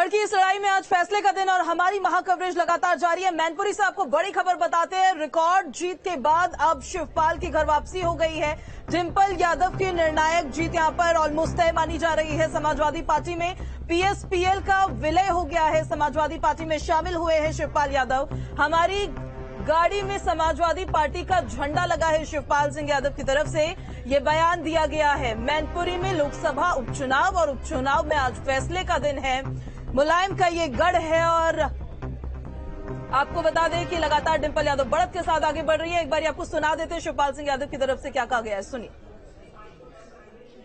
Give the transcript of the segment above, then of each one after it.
की इस लड़ाई में आज फैसले का दिन और हमारी महाकवरेज लगातार जारी है। मैनपुरी से आपको बड़ी खबर बताते हैं। रिकॉर्ड जीत के बाद अब शिवपाल की घर वापसी हो गई है। डिंपल यादव की निर्णायक जीत यहां पर ऑलमोस्ट तय मानी जा रही है। समाजवादी पार्टी में पीएसपीएल का विलय हो गया है। समाजवादी पार्टी में शामिल हुए हैं शिवपाल यादव। हमारी गाड़ी में समाजवादी पार्टी का झंडा लगा है शिवपाल सिंह यादव की तरफ से, ये बयान दिया गया है। मैनपुरी में लोकसभा उपचुनाव और उपचुनाव में आज फैसले का दिन है। मुलायम का ये गढ़ है और आपको बता दें कि लगातार डिंपल यादव बढ़त के साथ आगे बढ़ रही है। एक बार आपको सुना देते हैं शिवपाल सिंह यादव की तरफ से क्या कहा गया है, सुनिए।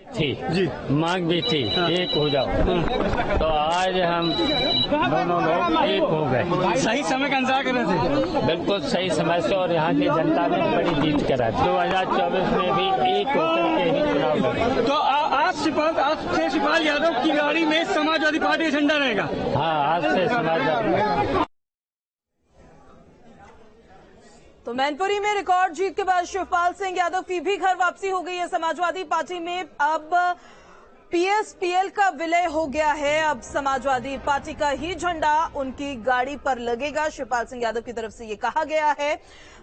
थी जी, मांग भी थी एक हो जाओ, तो आज हम दोनों लोग एक हो गए। सही समय का इंतजार कर रहे थे, बिल्कुल सही समय से, और यहाँ की जनता ने बड़ी जीत करा। 2024 में भी एक होकर के ही चुनाव लड़े। तो आज से शिवपाल यादव की गाड़ी में समाजवादी पार्टी का झंडा रहेगा। हाँ, आज से समाजवादी। तो मैनपुरी में रिकॉर्ड जीत के बाद शिवपाल सिंह यादव की भी घर वापसी हो गई है। समाजवादी पार्टी में अब पीएसपीएल का विलय हो गया है। अब समाजवादी पार्टी का ही झंडा उनकी गाड़ी पर लगेगा। शिवपाल सिंह यादव की तरफ से ये कहा गया है।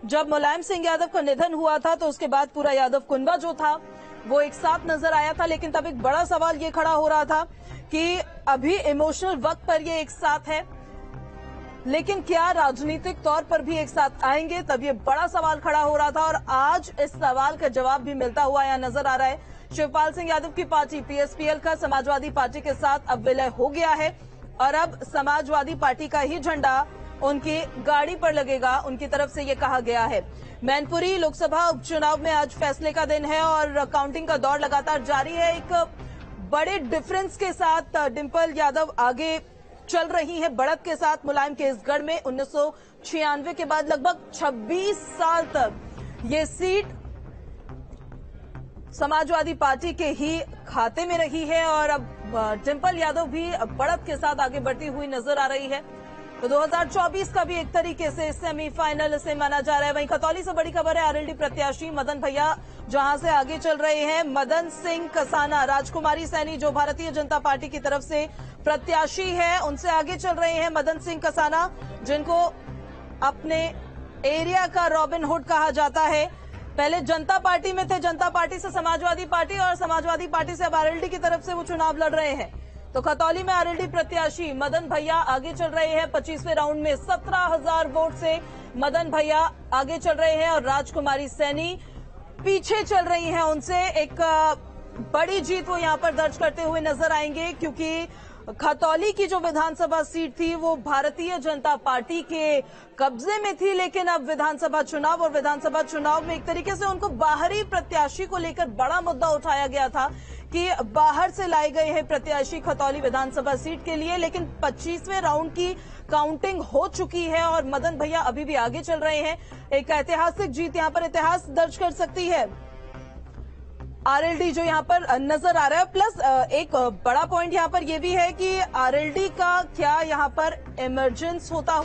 जब मुलायम सिंह यादव का निधन हुआ था तो उसके बाद पूरा यादव कुनबा जो था वो एक साथ नजर आया था, लेकिन तब एक बड़ा सवाल ये खड़ा हो रहा था कि अभी इमोशनल वक्त पर ये एक साथ है, लेकिन क्या राजनीतिक तौर पर भी एक साथ आएंगे, तब ये बड़ा सवाल खड़ा हो रहा था। और आज इस सवाल का जवाब भी मिलता हुआ यहां नजर आ रहा है। शिवपाल सिंह यादव की पार्टी पीएसपीएल का समाजवादी पार्टी के साथ अब विलय हो गया है और अब समाजवादी पार्टी का ही झंडा उनकी गाड़ी पर लगेगा, उनकी तरफ से ये कहा गया है। मैनपुरी लोकसभा उपचुनाव में आज फैसले का दिन है और काउंटिंग का दौर लगातार जारी है। एक बड़े डिफरेंस के साथ डिंपल यादव आगे चल रही है, बढ़त के साथ मुलायम के इस गढ़ में। 1996 के बाद लगभग 26 साल तक ये सीट समाजवादी पार्टी के ही खाते में रही है और अब डिंपल यादव भी बढ़त के साथ आगे बढ़ती हुई नजर आ रही है। तो 2024 का भी एक तरीके से सेमीफाइनल से माना जा रहा है। वहीं खतौली से बड़ी खबर है। आरएलडी प्रत्याशी मदन भैया जहां से आगे चल रहे हैं। मदन सिंह कसाना, राजकुमारी सैनी जो भारतीय जनता पार्टी की तरफ से प्रत्याशी है, उनसे आगे चल रहे हैं मदन सिंह कसाना, जिनको अपने एरिया का रॉबिन हुड कहा जाता है। पहले जनता पार्टी में थे, जनता पार्टी से समाजवादी पार्टी और समाजवादी पार्टी से अब आरएलडी की तरफ से वो चुनाव लड़ रहे हैं। तो खतौली में आरएलडी प्रत्याशी मदन भैया आगे चल रहे हैं। 25वें राउंड में 17,000 वोट से मदन भैया आगे चल रहे हैं और राजकुमारी सैनी पीछे चल रही हैं उनसे। एक बड़ी जीत वो यहां पर दर्ज करते हुए नजर आएंगे, क्योंकि खतौली की जो विधानसभा सीट थी वो भारतीय जनता पार्टी के कब्जे में थी, लेकिन अब विधानसभा चुनाव और विधानसभा चुनाव में एक तरीके से उनको बाहरी प्रत्याशी को लेकर बड़ा मुद्दा उठाया गया था कि बाहर से लाए गए हैं प्रत्याशी खतौली विधानसभा सीट के लिए। लेकिन 25वें राउंड की काउंटिंग हो चुकी है और मदन भैया अभी भी आगे चल रहे हैं। एक ऐतिहासिक जीत यहां पर इतिहास दर्ज कर सकती है आरएलडी जो यहां पर नजर आ रहा है। प्लस एक बड़ा पॉइंट यहां पर यह भी है कि आरएलडी का क्या यहां पर इमरजेंस होता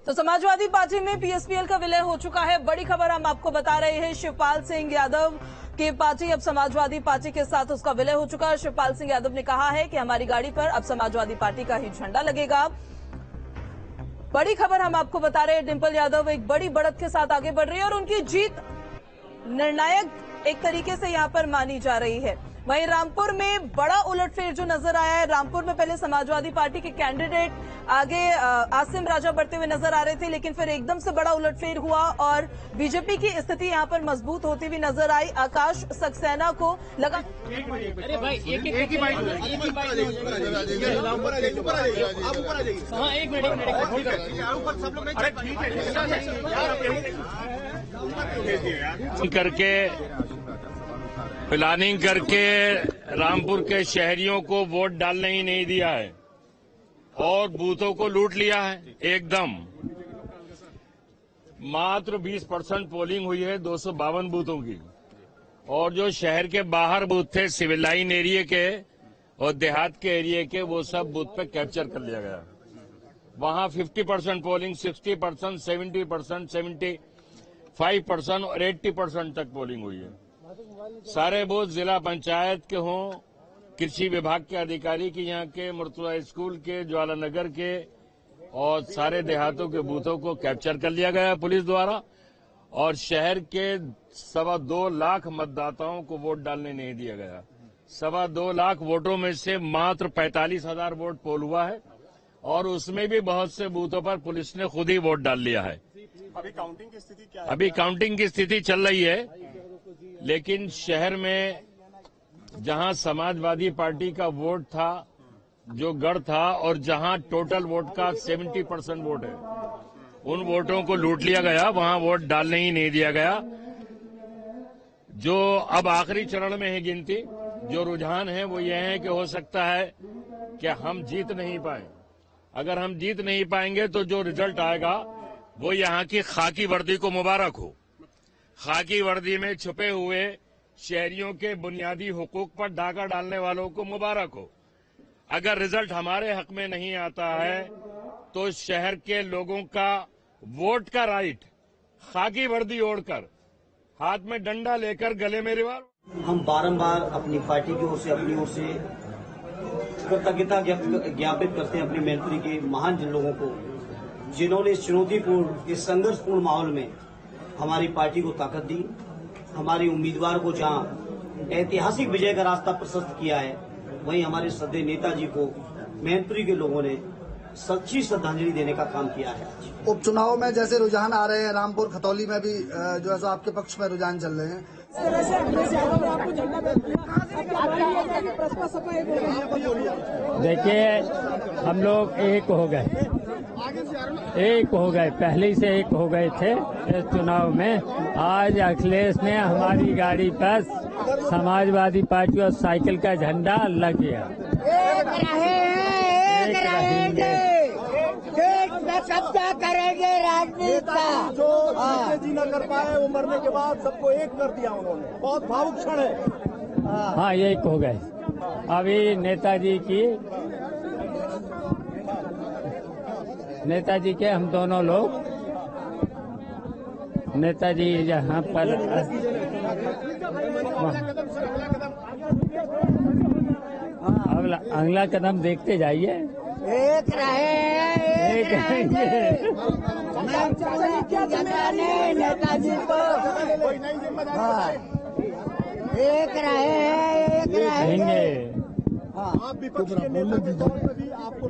तो समाजवादी पार्टी में पीएसपीएल का विलय हो चुका है। बड़ी खबर हम आपको बता रहे हैं। शिवपाल सिंह यादव की पार्टी अब समाजवादी पार्टी के साथ उसका विलय हो चुका है। शिवपाल सिंह यादव ने कहा है कि हमारी गाड़ी पर अब समाजवादी पार्टी का ही झंडा लगेगा। बड़ी खबर हम आपको बता रहे हैं। डिंपल यादव एक बड़ी बढ़त के साथ आगे बढ़ रही है और उनकी जीत निर्णायक एक तरीके से यहां पर मानी जा रही है। वहीं रामपुर में बड़ा उलटफेर जो नजर आया है। रामपुर में पहले समाजवादी पार्टी के कैंडिडेट आगे आसिम राजा बढ़ते हुए नजर आ रहे थे, लेकिन फिर एकदम से बड़ा उलटफेर हुआ और बीजेपी की स्थिति यहां पर मजबूत होती हुई नजर आई। आकाश सक्सेना को लगा अरे भाई एक ही करके प्लानिंग करके रामपुर के शहरियों को वोट डालने ही नहीं दिया है और बूथों को लूट लिया है एकदम। मात्र 20% पोलिंग हुई है 252 बूथों की, और जो शहर के बाहर बूथ थे सिविल लाइन एरिया के और देहात के एरिया के, वो सब बूथ पे कैप्चर कर लिया गया। वहां 50% पोलिंग, 60%, 70%, 75% और 80% तक पोलिंग हुई है। सारे बूथ जिला पंचायत के हों, कृषि विभाग के अधिकारी के, यहाँ के मुर्तुजा स्कूल के, ज्वाला नगर के और सारे देहातों के बूथों को कैप्चर कर लिया गया पुलिस द्वारा। और शहर के 2.25 लाख मतदाताओं को वोट डालने नहीं दिया गया। 2.25 लाख वोटों में से मात्र 45,000 वोट पोल हुआ है और उसमें भी बहुत से बूथों पर पुलिस ने खुद ही वोट डाल लिया है। अभी काउंटिंग की स्थिति क्या है? अभी काउंटिंग की स्थिति चल रही है, लेकिन शहर में जहां समाजवादी पार्टी का वोट था, जो गढ़ था, और जहां टोटल वोट का 70% वोट है, उन वोटों को लूट लिया गया, वहां वोट डालने ही नहीं दिया गया। जो अब आखिरी चरण में है गिनती, जो रुझान है वो ये है कि हो सकता है कि हम जीत नहीं पाए। अगर हम जीत नहीं पाएंगे तो जो रिजल्ट आएगा वो यहाँ की खाकी वर्दी को मुबारक हो। खाकी वर्दी में छुपे हुए शहरियों के बुनियादी हुकूक पर डाका डालने वालों को मुबारक हो। अगर रिजल्ट हमारे हक में नहीं आता है तो शहर के लोगों का वोट का राइट खाकी वर्दी ओढ़कर, हाथ में डंडा लेकर, गले में रिवाल्वर। हम बारंबार अपनी पार्टी की ओर से, अपनी ओर से कृतज्ञता ज्ञापित करते हैं अपनी मैनपुरी के महान जिन लोगों को, जिन्होंने इस चुनौतीपूर्ण, इस संघर्षपूर्ण माहौल में हमारी पार्टी को ताकत दी, हमारे उम्मीदवार को जहां ऐतिहासिक विजय का रास्ता प्रशस्त किया है, वहीं हमारे श्रद्धेय नेताजी को मैनपुरी के लोगों ने सच्ची श्रद्धांजलि देने का काम किया है। उपचुनाव में जैसे रुझान आ रहे हैं, रामपुर खतौली में भी जो है सो आपके पक्ष में रुझान चल रहे हैं। देखिए, हम लोग एक हो गए, पहले से एक हो गए थे इस चुनाव में। आज अखिलेश ने हमारी गाड़ी पर समाजवादी पार्टी और साइकिल का झंडा लग गया। एक रहेंगे, कब्जा करेंगे राजनीति का। जो जी न कर पाए वो मरने के बाद सबको एक कर दिया उन्होंने। बहुत भावुक क्षण है। हाँ, एक हो गए। अभी नेताजी के हम दोनों लोग, नेताजी यहाँ पर अगला कदम देखते जाइए। एक रहेंगे नेताजी को, एक रहेंगे। आप विपक्ष के नेता के तौर पे भी आपको